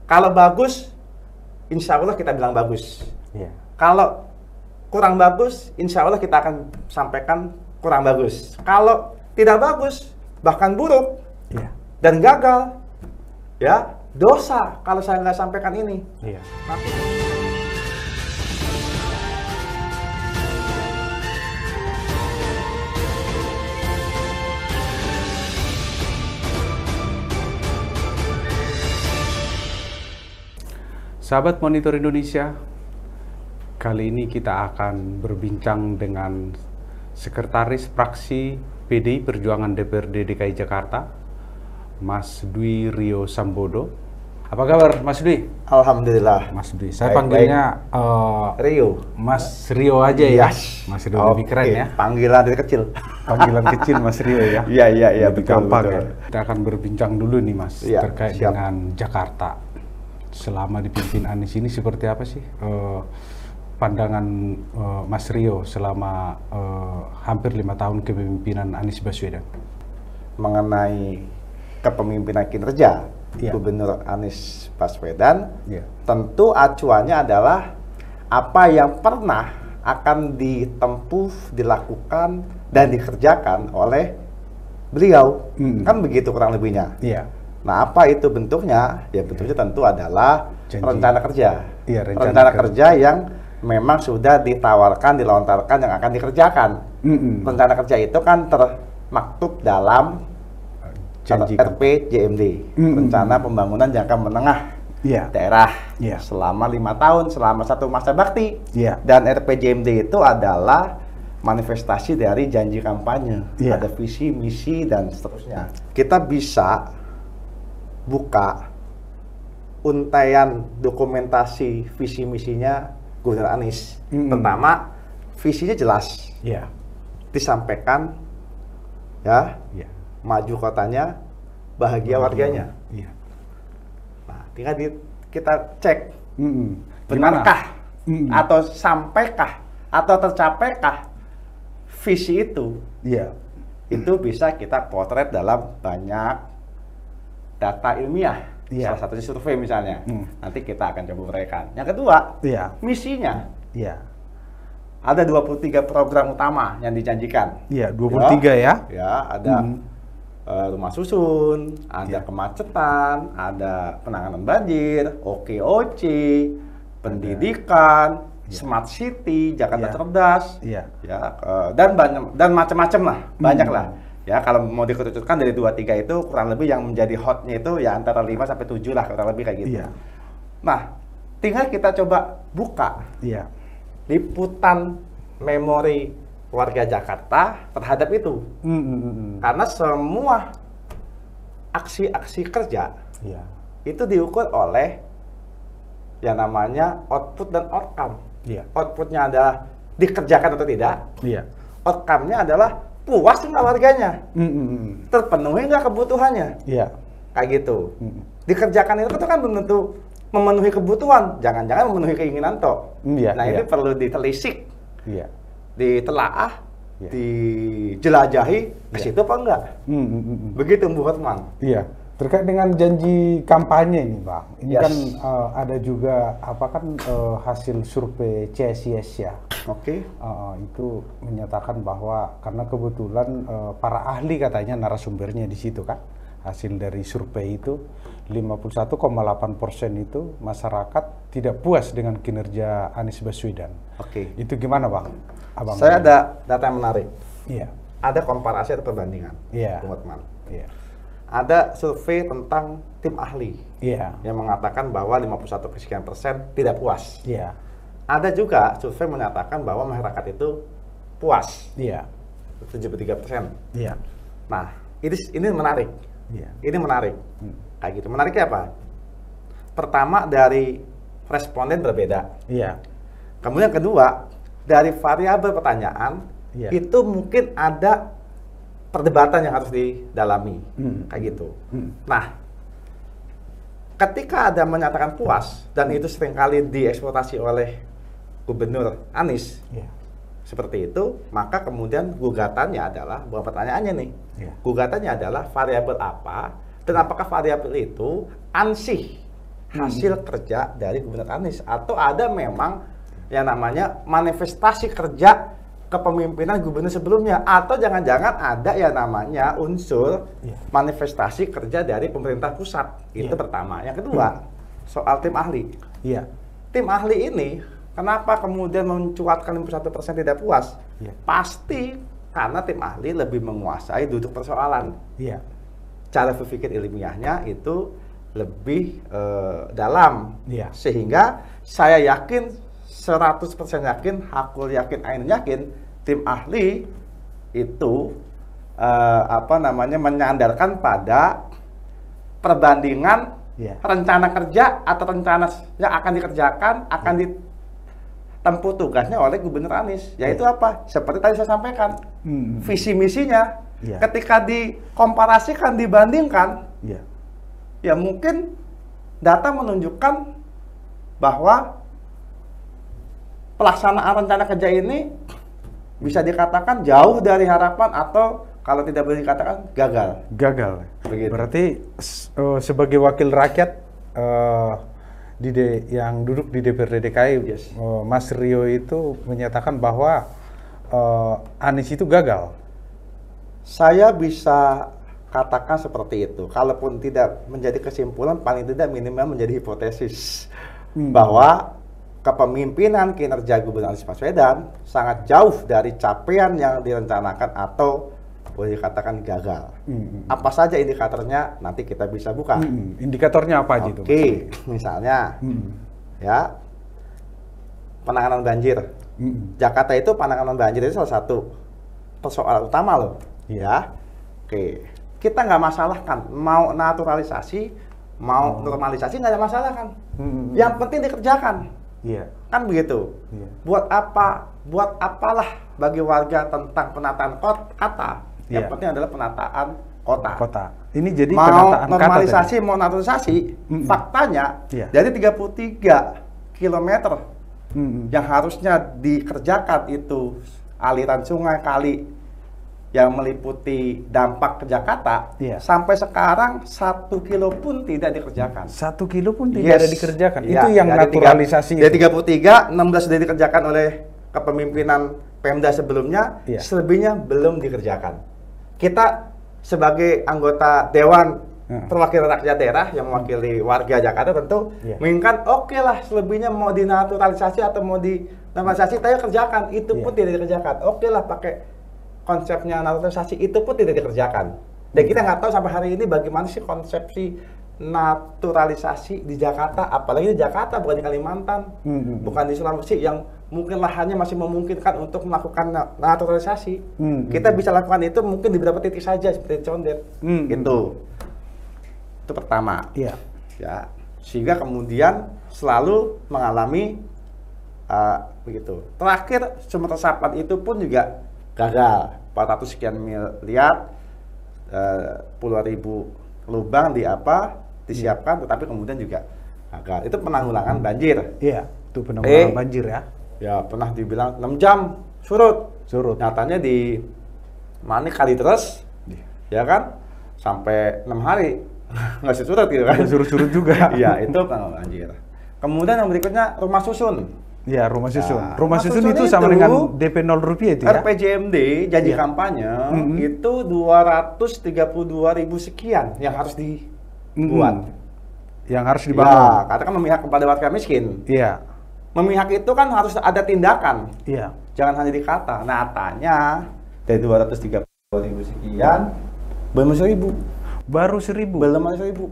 Kalau bagus, insya Allah kita bilang bagus. Iya. Kalau kurang bagus, insya Allah kita akan sampaikan kurang bagus. Kalau tidak bagus, bahkan buruk, Iya. dan gagal, ya dosa kalau saya nggak sampaikan ini. Iya. Nanti Sahabat Monitor Indonesia, kali ini kita akan berbincang dengan Sekretaris Fraksi PDI Perjuangan DPRD DKI Jakarta, Mas Dwi Rio Sambodo. Apa kabar, Mas Dwi? Alhamdulillah. Mas Dwi, saya Baik, panggilnya Rio. Mas Rio aja ya. Yes. Mas Rio lebih keren ya. Panggilan dari kecil. Panggilan kecil Mas Rio ya. Iya, Lebih betul, gampang betul. ya. Kita akan berbincang dulu nih Mas, Iya, terkait siap. dengan Jakarta. Selama dipimpin Anies ini seperti apa sih pandangan Mas Rio selama hampir 5 tahun kepemimpinan Anies Baswedan? Mengenai kepemimpinan kinerja Iya. Gubernur Anies Baswedan, Iya. tentu acuannya adalah apa yang pernah akan ditempuh, dilakukan, dan dikerjakan oleh beliau. Kan begitu kurang lebihnya. Iya. Nah, apa itu bentuknya? Ya bentuknya tentu adalah Janji. rencana kerja. Iya, rencana kerja yang memang sudah ditawarkan, dilontarkan, yang akan dikerjakan. Rencana kerja itu kan termaktub dalam Janji. RPJMD, Rencana Pembangunan Jangka Menengah Iya. Daerah, Iya. selama 5 tahun, selama satu masa bakti. Iya. Dan RPJMD itu adalah manifestasi dari janji kampanye. Iya. Ada visi, misi, dan seterusnya. Kita bisa buka untaian dokumentasi visi misinya Gubernur Anies. Pertama, visinya jelas, Iya. disampaikan, ya, Iya. maju kotanya, bahagia warganya. Iya. Nah, tinggal kita cek, Gimana? benarkah atau sampaikah atau tercapaikah visi itu? Iya. Itu bisa kita potret dalam banyak data ilmiah. Iya. Salah satunya survei misalnya. Nanti kita akan coba uraikan. Yang kedua, Iya. misinya. Iya. Ada 23 program utama yang dijanjikan. Iya, 23 ya. Ya, ada rumah susun, ada Iya. kemacetan, ada penanganan banjir, OKOC, pendidikan, smart city, Jakarta Iya. cerdas, Iya. ya, dan banyak dan macam-macam lah, banyak lah. Ya, kalau mau dikerucutkan dari 23 itu kurang lebih yang menjadi hotnya itu ya antara 5 sampai 7 lah, kurang lebih kayak gitu. Iya. Nah, tinggal kita coba buka Iya. liputan memori warga Jakarta terhadap itu. Karena semua aksi-aksi kerja Iya. itu diukur oleh yang namanya output dan outcome. Iya. Outputnya adalah dikerjakan atau tidak. Iya. Outcome-nya adalah puas nggak warganya, terpenuhi nggak kebutuhannya, Iya. kayak gitu. Dikerjakan itu kan belum tentu memenuhi kebutuhan, jangan-jangan memenuhi keinginan toh. Iya, Nah, iya. ini perlu ditelisik, Iya. ditelaah, Iya. dijelajahi, ke situ apa enggak? Begitu Bu Hotman. Iya. Terkait dengan janji kampanye ini, Bang. Ini Yes. kan ada juga hasil survei CSIS ya. Oke. Itu menyatakan bahwa karena kebetulan para ahli katanya narasumbernya di situ kan. Hasil dari survei itu 51,8% itu masyarakat tidak puas dengan kinerja Anies Baswedan. Oke. Itu gimana, Bang? Abang Saya ada data yang menarik. Iya. Ada komparasi atau perbandingan, Iya. Bu Hotman. Iya. Ada survei tentang tim ahli Iya. yang mengatakan bahwa 51% tidak puas. Iya. Ada juga survei menyatakan bahwa masyarakat itu puas, Iya. 73%. Iya. Nah, ini menarik. Iya. Ini menarik. Kayak gitu. Menariknya apa? Pertama, dari responden berbeda. Iya. Kemudian kedua, dari variabel pertanyaan, Iya. itu mungkin ada perdebatan yang harus didalami. Kayak gitu. Nah, ketika ada menyatakan puas, dan itu seringkali dieksploitasi oleh Gubernur Anies, Iya. seperti itu, maka kemudian gugatannya adalah, bukan pertanyaannya nih, Iya. gugatannya adalah variabel apa, dan apakah variabel itu ansih hasil kerja dari Gubernur Anies, atau ada memang yang namanya manifestasi kerja kepemimpinan gubernur sebelumnya, atau jangan-jangan ada yang namanya unsur manifestasi kerja dari pemerintah pusat. Itu pertama. Yang kedua, soal tim ahli. Tim ahli ini kenapa kemudian mencuatkan 51% tidak puas? Pasti karena tim ahli lebih menguasai duduk persoalan. Cara berpikir ilmiahnya itu lebih dalam, sehingga saya yakin 100% yakin, hakul yakin, ainun yakin, tim ahli itu menyandarkan pada perbandingan rencana kerja atau rencana yang akan dikerjakan, akan ditempuh tugasnya oleh Gubernur Anies, yaitu apa? Seperti tadi saya sampaikan, visi misinya, ketika dikomparasikan, dibandingkan, ya mungkin data menunjukkan bahwa pelaksanaan rencana kerja ini bisa dikatakan jauh dari harapan, atau kalau tidak boleh dikatakan gagal. Begitu. Berarti sebagai wakil rakyat yang duduk di DPRD DKI, Mas Rio itu menyatakan bahwa Anies itu gagal. Saya bisa katakan seperti itu. Kalaupun tidak menjadi kesimpulan, paling tidak minimal menjadi hipotesis bahwa kepemimpinan kinerja Gubernur Anies Baswedan sangat jauh dari capaian yang direncanakan, atau boleh dikatakan gagal. Apa saja indikatornya nanti kita bisa buka. Indikatornya apa aja itu? Oke, misalnya ya penanganan banjir. Jakarta itu penanganan banjir itu salah satu persoalan utama loh. Ya, oke. Kita nggak masalah kan, mau naturalisasi, mau normalisasi nggak ada masalah kan. Yang penting dikerjakan. Kan begitu. Buat apalah bagi warga tentang penataan kota. Yang penting adalah penataan kota. Ini jadi mau penataan normalisasi, kata mau naturalisasi, faktanya dari 33 km yang harusnya dikerjakan itu aliran sungai, kali yang meliputi dampak ke Jakarta, sampai sekarang 1 kilo pun tidak dikerjakan. 1 kilo pun tidak ada dikerjakan. Itu yang dari naturalisasi. Dari 33, 16 sudah dikerjakan oleh kepemimpinan Pemda sebelumnya, selebihnya belum dikerjakan. Kita sebagai anggota Dewan Perwakilan Rakyat Daerah yang mewakili warga Jakarta tentu menginginkan oke lah, selebihnya mau dinaturalisasi atau mau dinormalisasi, kita kerjakan. Itu pun tidak dikerjakan. Oke lah, pakai konsepnya naturalisasi, itu pun tidak dikerjakan. Dan kita nggak tahu sampai hari ini bagaimana sih konsepsi naturalisasi di Jakarta, apalagi di Jakarta, bukan di Kalimantan, bukan di Sulawesi yang mungkin lahannya masih memungkinkan untuk melakukan naturalisasi. Kita bisa lakukan itu mungkin di beberapa titik saja seperti Condet. Gitu. Itu pertama. Ya, sehingga kemudian selalu mengalami begitu. Terakhir sumber resapan itu pun juga gagal. 400 sekian miliar, puluhan ribu lubang disiapkan, tetapi kemudian juga gagal. Itu penanggulangan banjir. Itu penanggulangan banjir ya. Ya, pernah dibilang 6 jam surut. Nyatanya di mana kali terus, ya kan, sampai 6 hari nggak surut gitu kan. Surut juga. Iya, itu penanggulangan banjir. Kemudian yang berikutnya rumah susun. Rumah susun. Rumah susun itu sama dengan DP 0 rupiah itu ya? RPJMD, janji kampanye, itu 232.000 sekian yang harus dibuat. Yang harus dibangun. Karena kan memihak kepada warga miskin. Memihak itu kan harus ada tindakan. Jangan hanya dikata. Nyatanya dari 230.000 sekian, belum 1.000. Baru 1.000? Belum 1.000.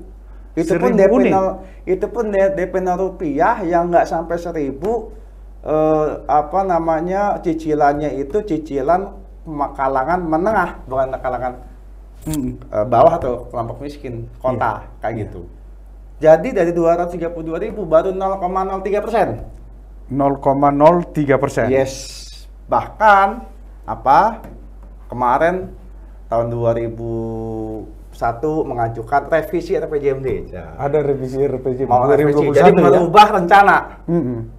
Itu pun DP 0 rupiah yang nggak sampai 1.000. Cicilannya itu cicilan kalangan menengah, bukan kalangan bawah atau kelompok miskin kota, kayak gitu. Jadi dari 232.000 baru 0,03%. 0,03%. Yes. Bahkan kemarin tahun 2001 mengajukan revisi RPJMD. Ada revisi RPJMD. Mau revisi, jadi merubah rencana.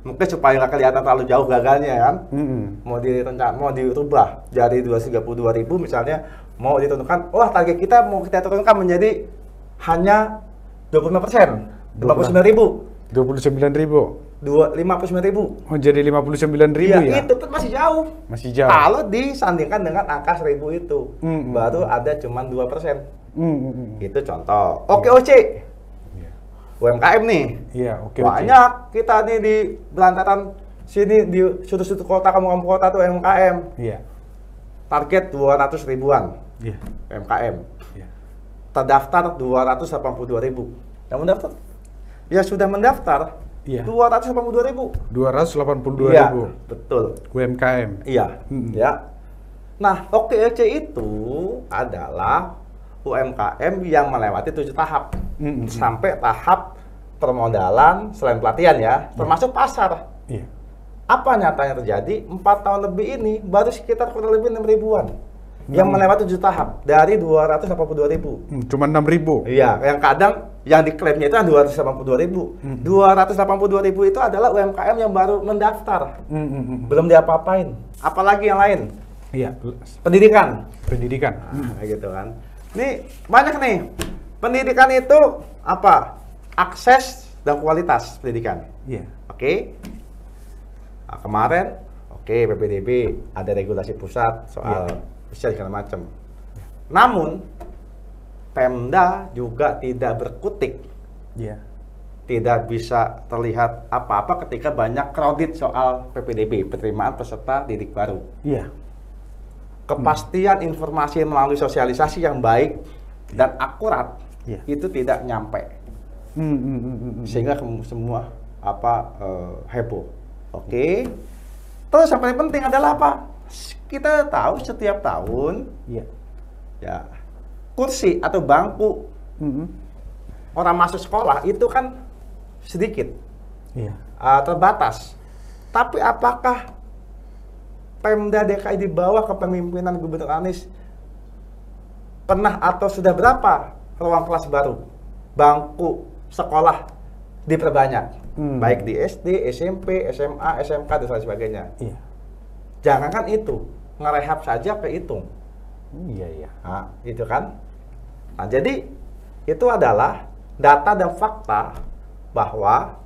Mungkin supaya nggak kelihatan terlalu jauh gagalnya kan. Mau dirubah dari 232.000 misalnya, mau ditentukan, target kita mau kita turunkan menjadi hanya 25%. 59.000. 29.000. 59.000. Oh, jadi 59.000 ya? Itu kan masih jauh. Masih jauh. Kalau disandingkan dengan angka 1.000 itu, baru ada cuma 2%. Itu contoh. OKOC. UMKM nih. Iya, oke. Banyak kita nih di belantaran sini di sudut-sudut kota, kampung-kampung kota tuh UMKM. Iya. Target 200 ribuan Iya. UMKM. Iya. Terdaftar 282.000. Yang mendaftar? Ya sudah mendaftar. Iya. 282.000. 282.000. Iya, betul. UMKM. Iya, ya. Nah, OKOC itu adalah UMKM yang melewati 7 tahap. Sampai tahap permodalan selain pelatihan ya, termasuk pasar. Iya. Apa nyatanya terjadi? 4 tahun lebih ini baru sekitar kurang lebih 6 ribuan yang melewati 7 tahap dari 282.000. Cuma 6.000. Iya, yang kadang yang diklaimnya itu 282.000. 282.000 itu adalah UMKM yang baru mendaftar. Belum diapa-apain. Apalagi yang lain? Iya. Pendidikan. Pendidikan. Kayak gitu kan. Ini banyak nih. Pendidikan itu apa? Akses dan kualitas pendidikan. Iya. Oke. Nah, kemarin PPDB ada regulasi pusat soal usia segala macam. Namun Pemda juga tidak berkutik. Iya. Tidak bisa terlihat apa-apa ketika banyak kredit soal PPDB, penerimaan peserta didik baru. Iya. Kepastian informasi melalui sosialisasi yang baik dan akurat itu tidak nyampe. Sehingga semua heboh. Oke. Terus yang paling penting adalah apa? Kita tahu setiap tahun ya kursi atau bangku orang masuk sekolah itu kan sedikit, terbatas. Tapi apakah Pemda DKI di bawah kepemimpinan Gubernur Anies pernah atau sudah berapa ruang kelas baru, bangku sekolah diperbanyak, baik di SD, SMP, SMA, SMK dan sebagainya. Jangankan itu, ngerehab saja kehitung. Nah, itu kan. Nah, jadi itu adalah data dan fakta bahwa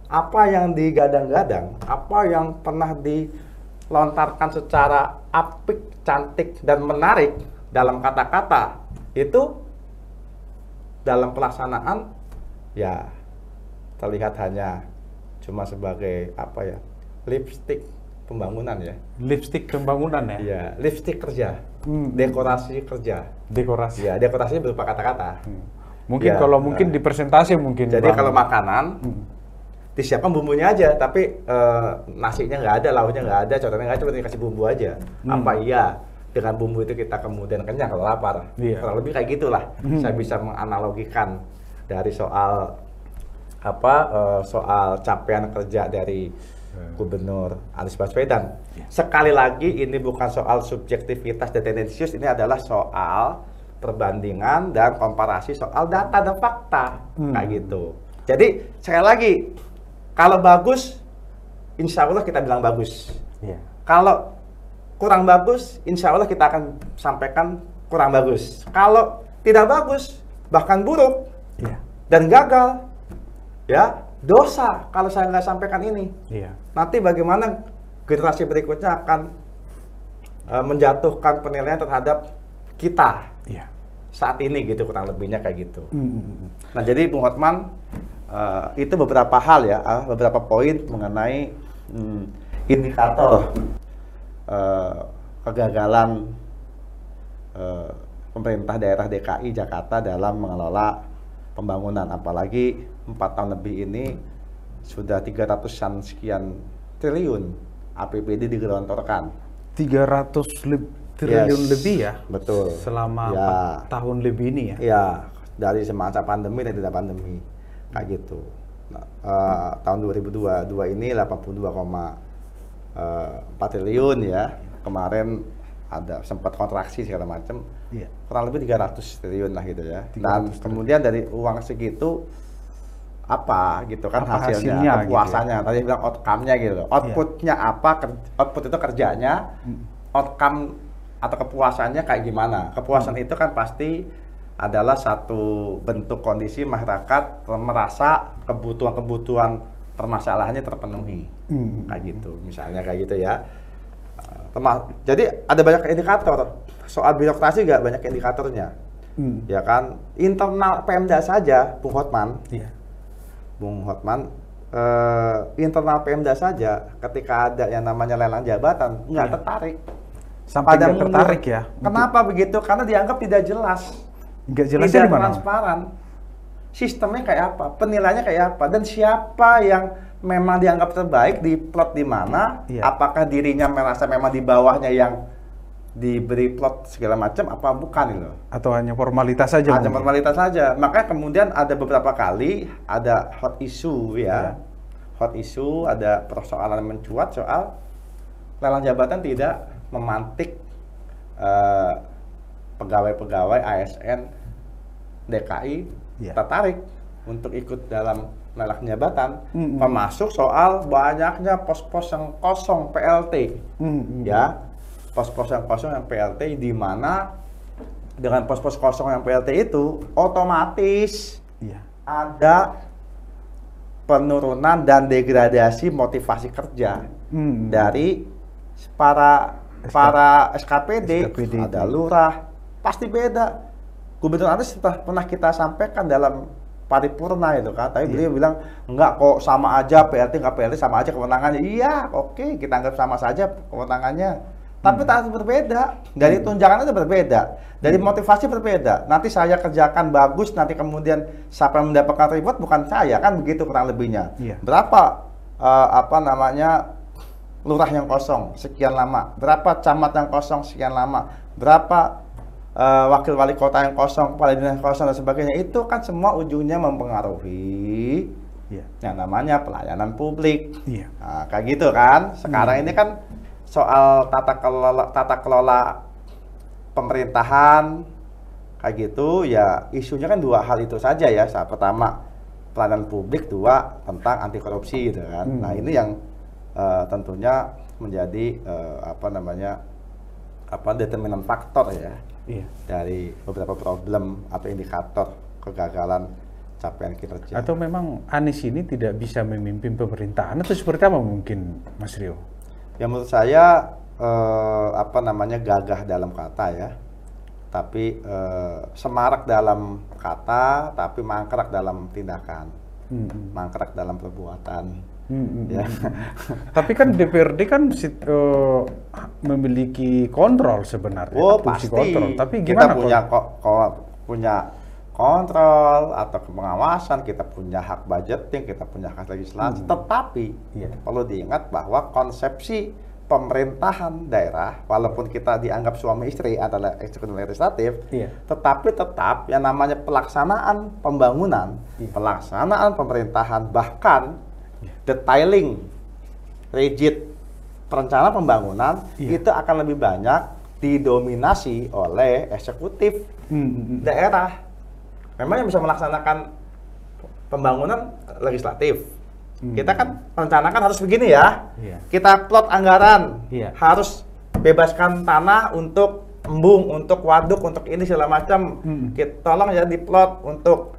apa yang digadang-gadang, apa yang pernah dilontarkan secara apik, cantik, dan menarik dalam kata-kata, itu dalam pelaksanaan ya terlihat hanya cuma sebagai lipstick pembangunan ya. Lipstick pembangunan ya? Iya, lipstick kerja, dekorasi kerja. Dekorasi. Ya, dekorasinya berupa kata-kata. Mungkin kalau mungkin di presentasi mungkin. Jadi kalau makanan disiapkan bumbunya aja, tapi nasinya nggak ada, lauknya nggak ada, cocolannya nggak ada, cuma dikasih bumbu aja. Apa iya dengan bumbu itu kita kemudian kenyang kalau lapar? Kurang lebih kayak gitulah. Saya bisa menganalogikan dari soal soal capaian kerja dari Gubernur Anies Baswedan. Sekali lagi ini bukan soal subjektivitas dan tendensius, ini adalah soal perbandingan dan komparasi soal data dan fakta kayak gitu. Jadi sekali lagi, kalau bagus, insya Allah kita bilang bagus. Kalau kurang bagus, insya Allah kita akan sampaikan kurang bagus. Kalau tidak bagus, bahkan buruk dan gagal, ya dosa kalau saya nggak sampaikan ini. Nanti bagaimana generasi berikutnya akan menjatuhkan penilaian terhadap kita saat ini gitu, kurang lebihnya kayak gitu. Nah, jadi Bung Hotman, itu beberapa hal ya, beberapa poin mengenai indikator kegagalan pemerintah daerah DKI Jakarta dalam mengelola pembangunan, apalagi 4 tahun lebih ini sudah 300-an sekian triliun APBD digelontorkan. 300 triliun lebih ya? Betul. Selama 4 tahun lebih ini ya? Iya, dari semasa pandemi dan tidak pandemi. Kayak gitu. Nah, tahun 2022 ini 82,4 triliun ya. Kemarin ada sempat kontraksi segala macam. Kurang lebih 300 triliun lah gitu ya. Dan kemudian dari uang segitu apa gitu kan hasilnya, kepuasannya. Gitu ya? Tadi bilang outcome-nya gitu. Output-nya apa? Output itu kerjanya. Outcome atau kepuasannya kayak gimana? Kepuasan itu kan pasti adalah satu bentuk kondisi masyarakat merasa kebutuhan-kebutuhan permasalahannya terpenuhi. Kayak gitu, misalnya kayak gitu ya. Jadi ada banyak indikator. Soal birokrasi nggak banyak indikatornya. Ya kan, internal Pemda saja, Bung Hotman. Bung Hotman, internal Pemda saja ketika ada yang namanya lelang jabatan nggak tertarik. Sampai nggak tertarik ya? Kenapa begitu? Karena dianggap tidak jelas. Nggak jelas, tidak transparan. Sistemnya kayak apa? Penilaiannya kayak apa? Dan siapa yang memang dianggap terbaik di plot di mana? Apakah dirinya merasa memang di bawahnya yang diberi plot segala macam apa bukan itu? Atau hanya formalitas saja? Hanya formalitas saja. Makanya kemudian ada beberapa kali ada hot issue ya. Hot issue, ada persoalan mencuat soal lelang jabatan tidak memantik pegawai-pegawai ASN DKI tertarik untuk ikut dalam lelang jabatan, termasuk soal banyaknya pos-pos yang kosong PLT, ya, pos-pos yang kosong yang PLT, di mana dengan pos-pos kosong yang PLT itu otomatis ada penurunan dan degradasi motivasi kerja dari para SKPD, ada lurah, pasti beda. Gubernur Anies pernah kita sampaikan dalam paripurna itu kan, tapi beliau bilang enggak kok, sama aja PLT nggak PLT sama aja kewenangannya. Iya, oke, kita anggap sama saja kewenangannya. Tapi tak berbeda, dari tunjangan itu berbeda, dari motivasi berbeda. Nanti saya kerjakan bagus, nanti kemudian siapa yang mendapatkan reward bukan saya, kan begitu kurang lebihnya. Berapa lurah yang kosong sekian lama, berapa camat yang kosong sekian lama, berapa wakil wali kota yang kosong, kepala dinas kosong dan sebagainya, itu kan semua ujungnya mempengaruhi yang namanya pelayanan publik. Nah, kayak gitu kan. Sekarang ini kan soal tata kelola pemerintahan kayak gitu ya, isunya kan dua hal itu saja ya. Pertama pelayanan publik, dua tentang anti korupsi gitu kan. Nah, ini yang tentunya menjadi determinan faktor ya dari beberapa problem atau indikator kegagalan capaian kinerja. Atau memang Anies ini tidak bisa memimpin pemerintahan atau seperti apa mungkin, Mas Rio? Ya menurut saya gagah dalam kata ya, tapi semarak dalam kata, tapi mangkrak dalam tindakan, mangkrak dalam perbuatan. Ya. Tapi kan DPRD kan memiliki kontrol sebenarnya. Oh pasti. Kontrol. Tapi gimana? Kita punya kontrol atau pengawasan, kita punya hak budgeting, kita punya hak legislasi. Tetapi perlu diingat bahwa konsepsi pemerintahan daerah, walaupun kita dianggap suami istri adalah eksekutif legislatif, tetapi tetap yang namanya pelaksanaan pembangunan, pelaksanaan pemerintahan, bahkan detailing, rigid perencanaan pembangunan itu akan lebih banyak didominasi oleh eksekutif daerah. Memang yang bisa melaksanakan pembangunan legislatif. Kita kan rencanakan harus begini ya. Kita plot anggaran, harus bebaskan tanah untuk embung, untuk waduk, untuk ini segala macam. Kita tolong ya diplot untuk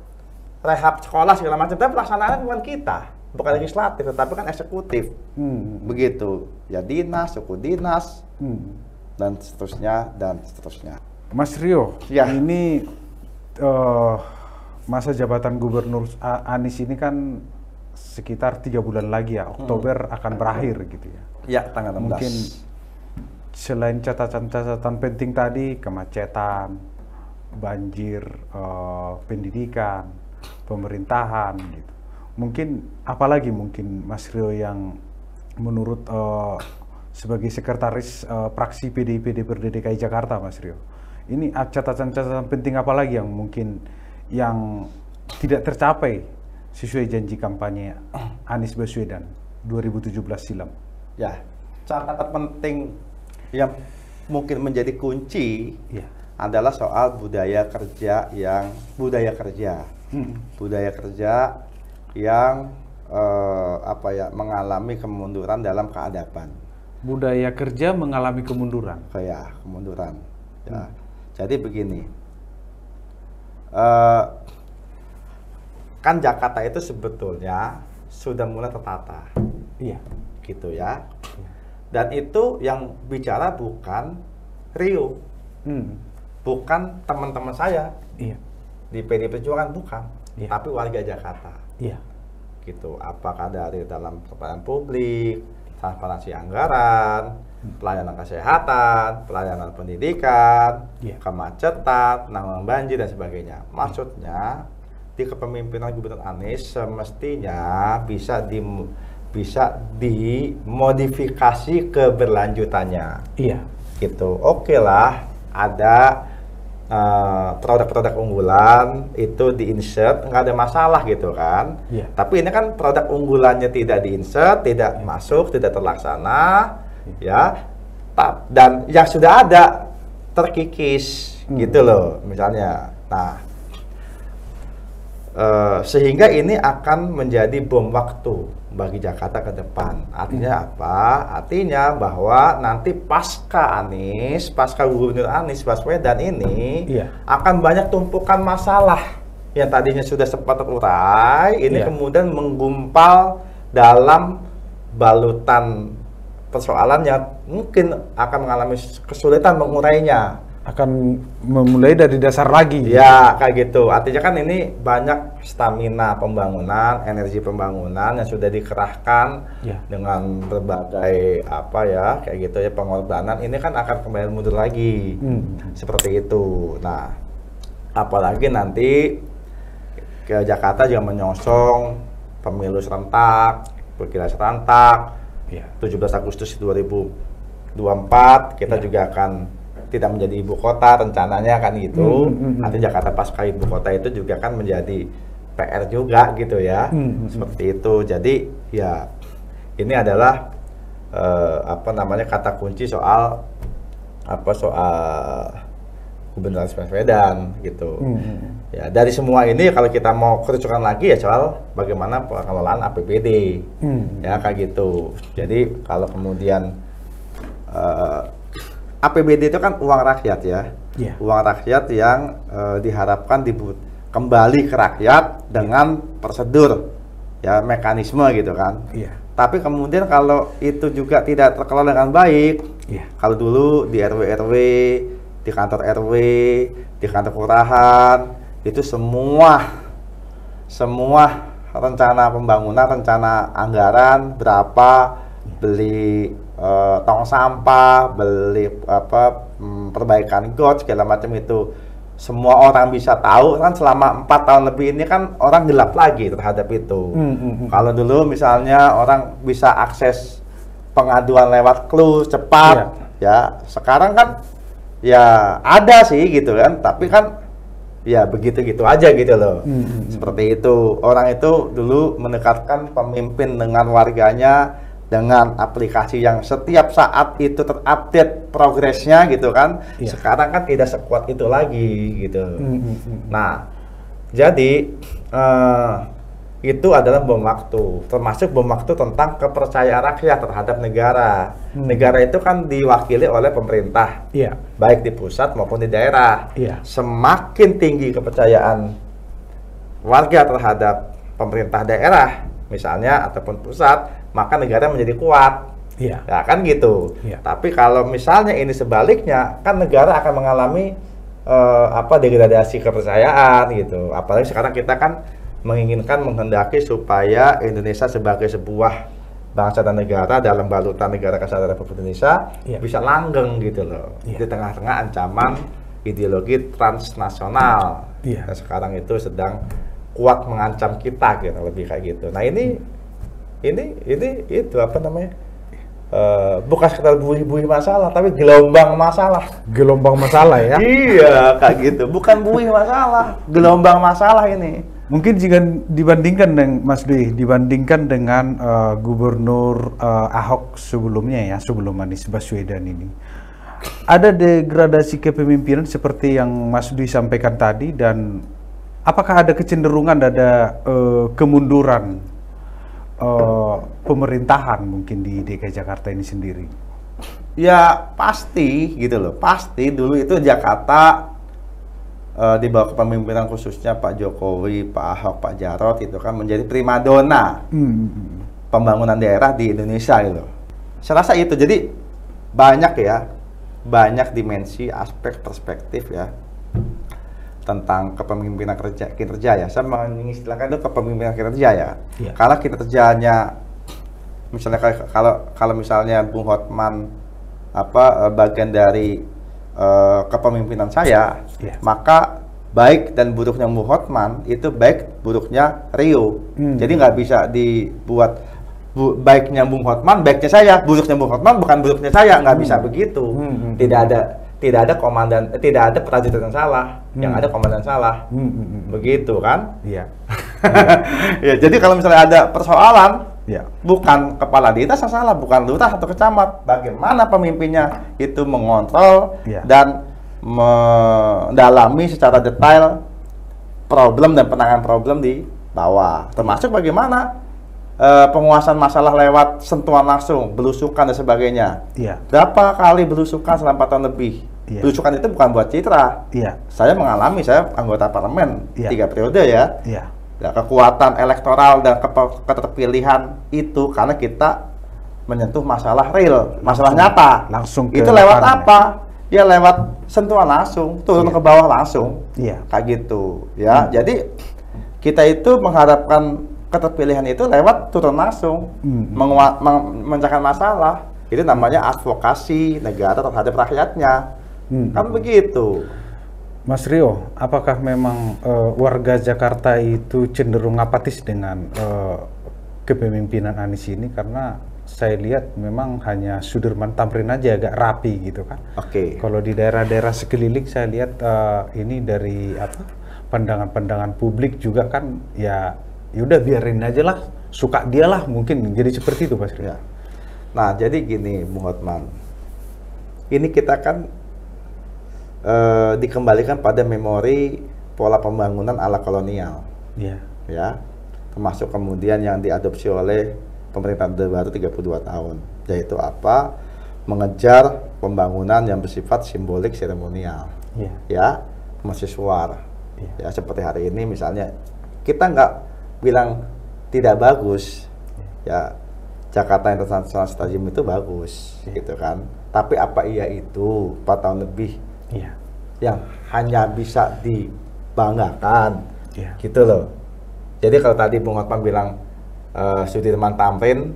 rehab sekolah segala macam. Tapi pelaksanaannya bukan kita. Bukan legislatif, tetapi kan eksekutif. Begitu. Ya dinas, suku dinas, dan seterusnya, dan seterusnya. Mas Rio, ini masa jabatan Gubernur Anies ini kan sekitar 3 bulan lagi ya, Oktober akan berakhir gitu ya. Ya, tanggal 16. Mungkin selain catatan-catatan penting tadi, kemacetan, banjir, pendidikan, pemerintahan gitu. Mungkin apalagi mungkin Mas Rio yang menurut sebagai sekretaris praksi PDIP DPRD DKI Jakarta, Mas Rio, ini catatan-catatan penting apa lagi yang mungkin yang tidak tercapai sesuai janji kampanye Anies Baswedan 2017 silam? Ya, catatan penting yang mungkin menjadi kunci adalah soal budaya kerja yang mengalami kemunduran dalam keadaban. Budaya kerja mengalami kemunduran. Kemunduran. Ya. Jadi begini, eh, kan Jakarta itu sebetulnya sudah mulai tertata, Iya. gitu ya. Dan itu yang bicara bukan Rio, bukan teman-teman saya Iya. di PD Perjuangan, bukan, Iya. tapi warga Jakarta. Iya. Gitu. Apakah dari dalam pelayanan publik, transparansi anggaran, pelayanan kesehatan, pelayanan pendidikan, Iya. kemacetan, penanggulangan banjir dan sebagainya. Maksudnya di kepemimpinan Gubernur Anies semestinya bisa dimodifikasi keberlanjutannya. Iya. Gitu. Oke lah, ada produk-produk unggulan itu di-insert, nggak ada masalah gitu kan. Iya. Tapi ini kan produk unggulannya tidak di-insert, tidak masuk, tidak terlaksana, ya. Dan yang sudah ada terkikis, gitu loh, misalnya. Nah, sehingga ini akan menjadi bom waktu bagi Jakarta ke depan. Artinya apa? Artinya bahwa nanti pasca Gubernur Anies Baswedan ini akan banyak tumpukan masalah yang tadinya sudah sempat terurai, ini kemudian menggumpal dalam balutan persoalan yang mungkin akan mengalami kesulitan mengurainya. Akan memulai dari dasar lagi. Ya, kayak gitu. Artinya kan ini banyak stamina pembangunan, energi pembangunan yang sudah dikerahkan dengan berbagai kayak gitu ya, pengorbanan. Ini kan akan kembali mundur lagi. Seperti itu. Nah, apalagi nanti ke Jakarta juga menyongsong pemilu serentak, pilkada serentak. 17 Agustus 2024 kita juga akan tidak menjadi ibu kota rencananya kan gitu. Nanti Jakarta pasca ibu kota itu juga kan menjadi PR juga gitu ya. Seperti itu. Jadi ya ini adalah kata kunci soal Gubernur Anies Baswedan gitu. Ya, dari semua ini kalau kita mau kerucukan lagi ya soal bagaimana pengelolaan APBD. Ya kayak gitu. Jadi kalau kemudian APBD itu kan uang rakyat ya, uang rakyat yang diharapkan kembali ke rakyat dengan prosedur, ya mekanisme gitu kan. Tapi kemudian kalau itu juga tidak terkelola dengan baik, kalau dulu di RW-RW, di kantor RW, di kantor kelurahan, itu semua rencana pembangunan, rencana anggaran berapa, beli tong sampah, beli perbaikan got segala macam itu semua orang bisa tahu kan. Selama 4 tahun lebih ini kan orang gelap lagi terhadap itu. Kalau dulu misalnya orang bisa akses pengaduan lewat clue cepat, ya sekarang kan ya ada sih gitu kan, tapi kan ya begitu-gitu aja gitu loh. Seperti itu. Orang itu dulu mendekatkan pemimpin dengan warganya dengan aplikasi yang setiap saat itu terupdate progresnya gitu kan. Sekarang kan tidak sekuat itu lagi gitu. Nah, jadi itu adalah bom waktu, termasuk bom waktu tentang kepercayaan rakyat terhadap negara. Negara itu kan diwakili oleh pemerintah, baik di pusat maupun di daerah. Semakin tinggi kepercayaan warga terhadap pemerintah daerah misalnya ataupun pusat, maka negara menjadi kuat. Ya kan gitu. Tapi kalau misalnya ini sebaliknya, kan negara akan mengalami degradasi kepercayaan gitu. Apalagi sekarang kita kan menghendaki supaya Indonesia sebagai sebuah bangsa dan negara dalam balutan negara kesatuan Republik Indonesia bisa langgeng gitu loh. Di tengah-tengah ancaman ideologi transnasional yang sekarang itu sedang kuat mengancam kita gitu, lebih kayak gitu. Nah ini itu bukan sekedar buih-buih masalah, tapi gelombang masalah. Gelombang masalah ya? Iya, kayak gitu. Bukan buih masalah, gelombang masalah ini. Mungkin jika dibandingkan dengan Mas Dwi, dibandingkan dengan Gubernur Ahok sebelumnya ya, sebelum Anies Baswedan ini, ada degradasi kepemimpinan seperti yang Mas Dwi sampaikan tadi, dan apakah ada kecenderungan ada kemunduran pemerintahan mungkin di DKI Jakarta ini sendiri? Ya pasti gitu loh, pasti dulu itu Jakarta di bawah kepemimpinan khususnya Pak Jokowi, Pak Ahok, Pak Jarot itu kan menjadi primadona pembangunan daerah di Indonesia gitu. Saya rasa itu, jadi banyak dimensi, aspek, perspektif ya tentang kepemimpinan kinerja ya. Saya mengistilahkan itu kepemimpinan kinerja ya. Kalau kinerjanya misalnya kalau misalnya Bung Hotman bagian dari kepemimpinan saya, maka baik dan buruknya Bung Hotman itu baik buruknya Rio. Jadi nggak bisa dibuat baiknya Bung Hotman, baiknya saya, buruknya Bung Hotman bukan buruknya saya, nggak bisa begitu. Tidak ada komandan, tidak ada prajurit yang salah, yang ada komandan salah, begitu kan? Iya. Ya, jadi kalau misalnya ada persoalan, bukan kepala dinas yang salah, bukan lurah atau kecamat, bagaimana pemimpinnya itu mengontrol dan mendalami secara detail problem dan penanganan problem di bawah, termasuk bagaimana penguasaan masalah lewat sentuhan langsung, belusukan dan sebagainya. Berapa kali belusukan selama 4 tahun lebih? Belusukan itu bukan buat citra. Saya mengalami, saya anggota parlemen 3 periode ya. Kekuatan elektoral dan keterpilihan itu karena kita menyentuh masalah real, masalah nyata. Langsung itu lewat apa? Ya lewat sentuhan langsung, turun ke bawah langsung. Kayak gitu ya. Jadi kita itu mengharapkan keterpilihan itu lewat turun langsung, memecahkan masalah. Itu namanya advokasi negara terhadap rakyatnya. Kan begitu. Mas Rio, apakah memang warga Jakarta itu cenderung apatis dengan kepemimpinan Anies ini? Karena saya lihat memang hanya Sudirman Tamrin aja agak rapi gitu kan. Kalau di daerah-daerah sekeliling saya lihat ini dari pandangan-pandangan publik juga kan ya udah biarin aja lah, suka dia lah, mungkin jadi seperti itu Mas Rio. Nah jadi gini Bung Hotman, ini kita kan dikembalikan pada memori pola pembangunan ala kolonial, ya, termasuk kemudian yang diadopsi oleh pemerintahan baru 32 tahun, yaitu mengejar pembangunan yang bersifat simbolik seremonial, ya, mahasiswa, ya, seperti hari ini misalnya kita nggak bilang tidak bagus, ya, Jakarta International Stadium itu bagus, gitu kan, tapi apa iya itu 4 tahun lebih yang hanya bisa dibanggakan, gitu loh. Jadi kalau tadi Bung Hotman bilang Sudirman Tamrin,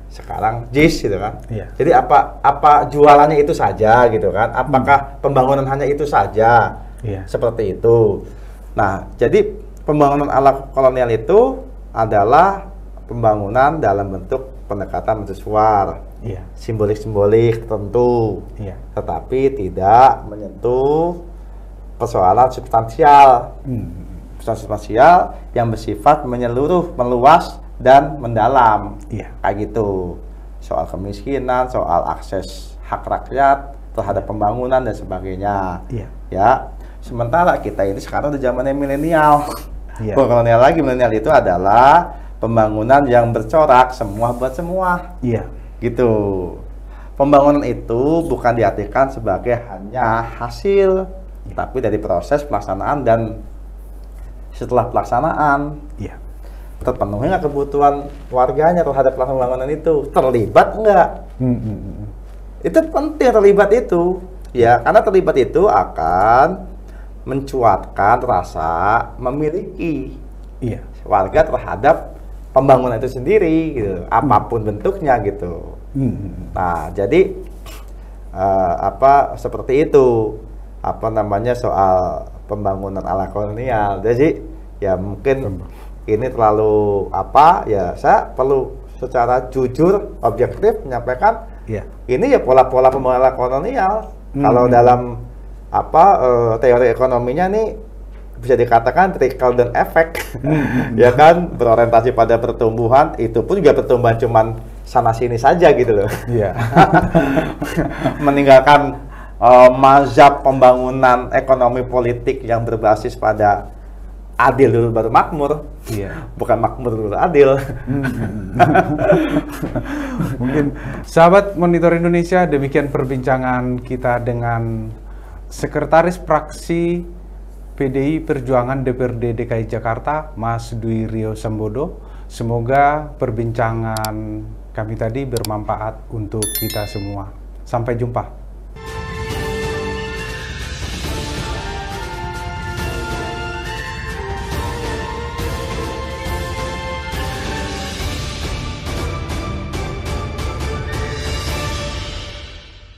sekarang JIS gitu kan. Jadi apa jualannya itu saja gitu kan? Apakah pembangunan hanya itu saja? Seperti itu. Nah, jadi pembangunan ala kolonial itu adalah pembangunan dalam bentuk pendekatan mercusuar. Simbolik-simbolik tertentu, tetapi tidak menyentuh persoalan substansial, yang bersifat menyeluruh, meluas dan mendalam, kayak gitu. Soal kemiskinan, soal akses hak rakyat terhadap pembangunan dan sebagainya, ya. Sementara kita ini sekarang udah zamannya milenial, bukan kolonial lagi. Milenial itu adalah pembangunan yang bercorak, semua buat semua. Gitu. Pembangunan itu bukan diartikan sebagai hanya hasil, tapi dari proses pelaksanaan dan setelah pelaksanaan, terpenuhi nggak kebutuhan warganya terhadap pembangunan itu, terlibat nggak? Itu penting terlibat itu, ya, karena terlibat itu akan mencuatkan rasa memiliki warga terhadap pembangunan itu sendiri, gitu, apapun bentuknya gitu. Nah, jadi seperti itu, soal pembangunan ala kolonial. Jadi ya mungkin ini terlalu ya saya perlu secara jujur, objektif menyampaikan ini ya pola-pola pembangunan ala kolonial. Kalau dalam teori ekonominya nih bisa dikatakan trickle down effect, ya kan, berorientasi pada pertumbuhan, itu pun juga pertumbuhan cuman sana sini saja gitu loh. Meninggalkan mazhab pembangunan ekonomi politik yang berbasis pada adil dulu baru makmur, bukan makmur dulu adil. Mungkin sahabat Monitor Indonesia, demikian perbincangan kita dengan Sekretaris Praksi PDI Perjuangan DPRD DKI Jakarta, Mas Dwi Rio Sambodo. Semoga perbincangan kami tadi bermanfaat untuk kita semua. Sampai jumpa.